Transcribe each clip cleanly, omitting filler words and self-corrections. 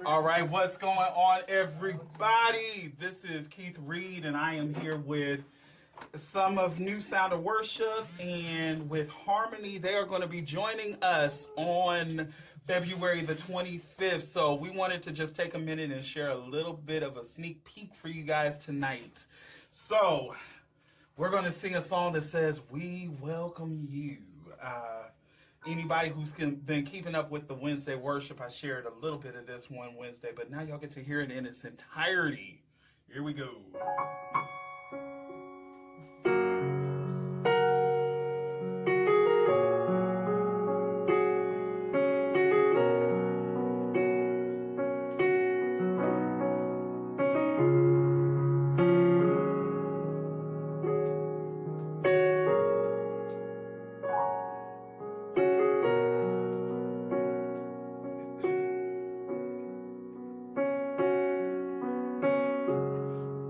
All right, what's going on, everybody? This is Keith Reed, and I am here with some of New Sound of Worship and with Harmony. They are going to be joining us on February the 25th. So we wanted to just take a minute and share a little bit of a sneak peek for you guys tonight. So we're going to sing a song that says, "We welcome you." Anybody who's been keeping up with the Wednesday worship, I shared a little bit of this one Wednesday, but now y'all get to hear it in its entirety. Here we go.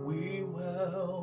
We welcome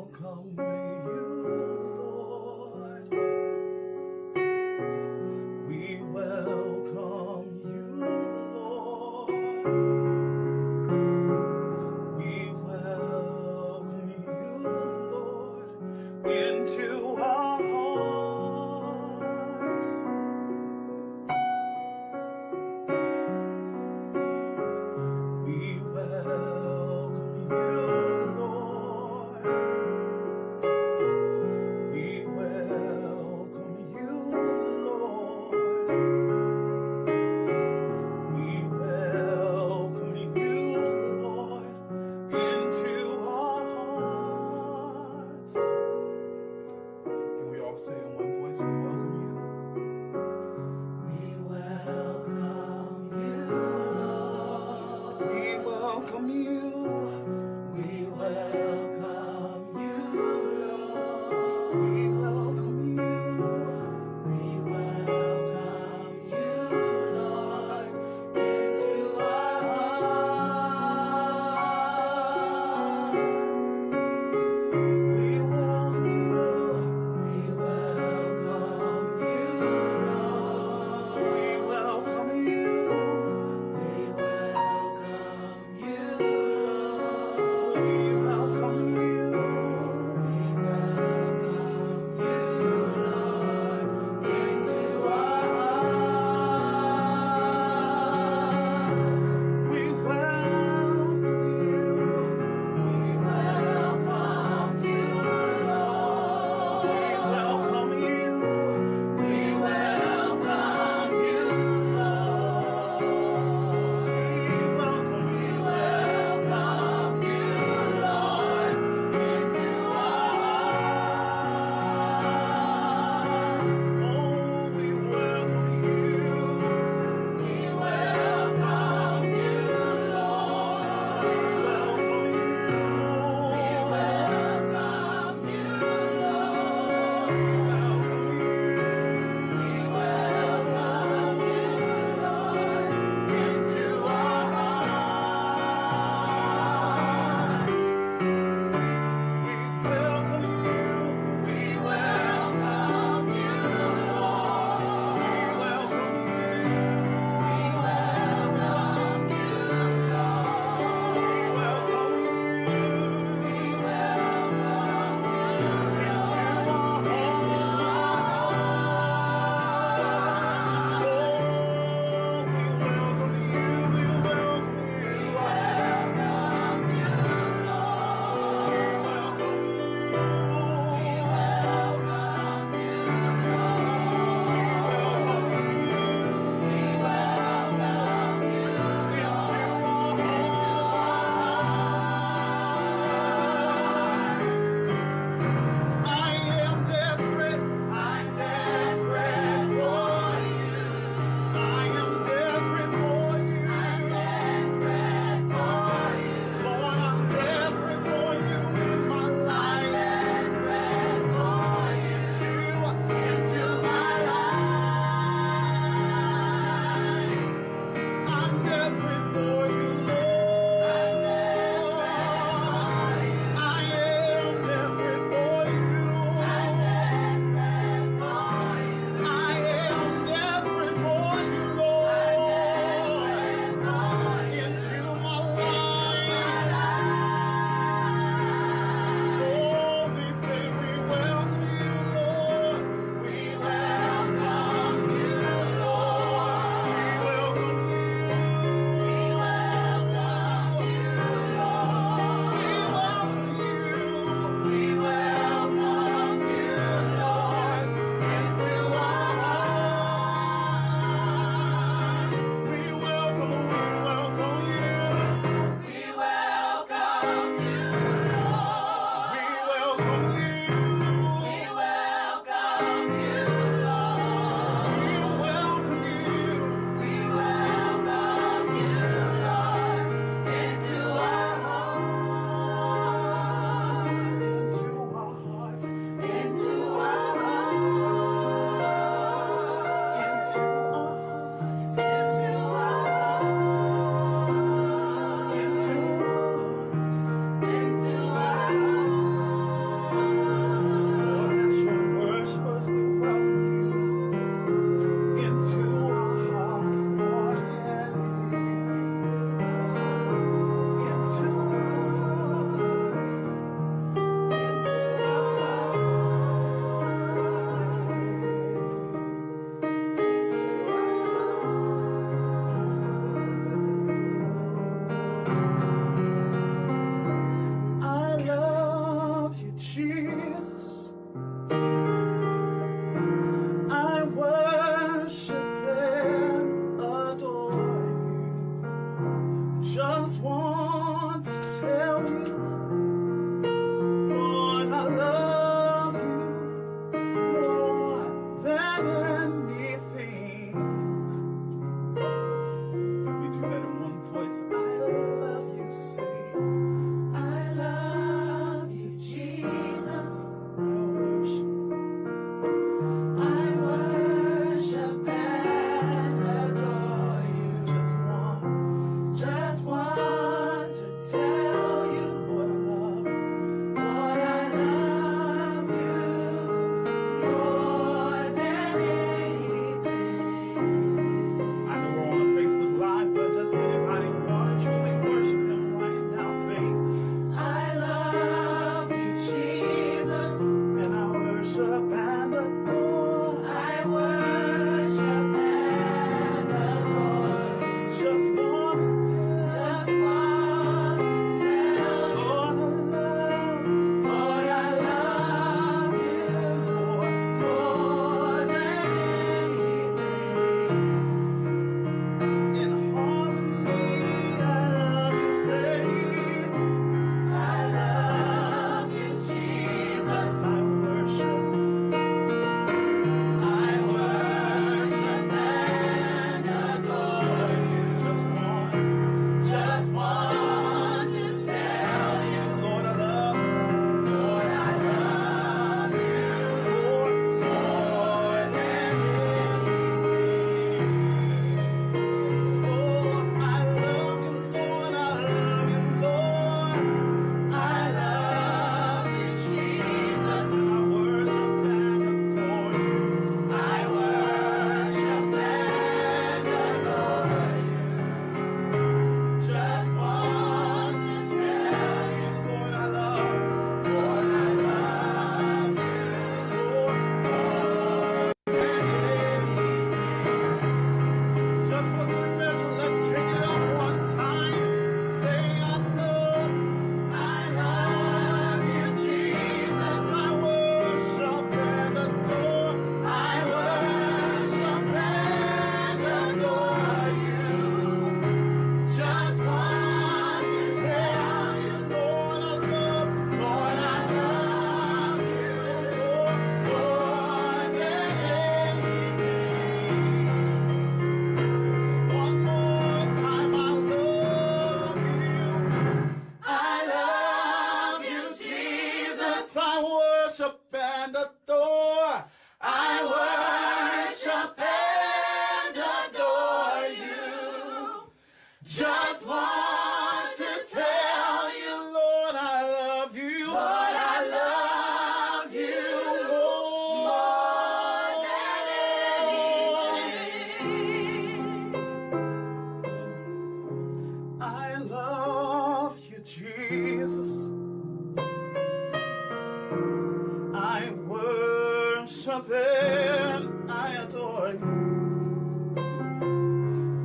I worship and I adore you.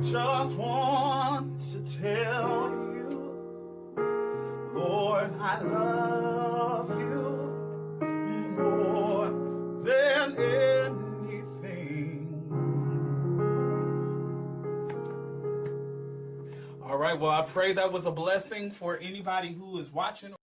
Just want to tell you, Lord, I love you more than anything. All right, well, I pray that was a blessing for anybody who is watching.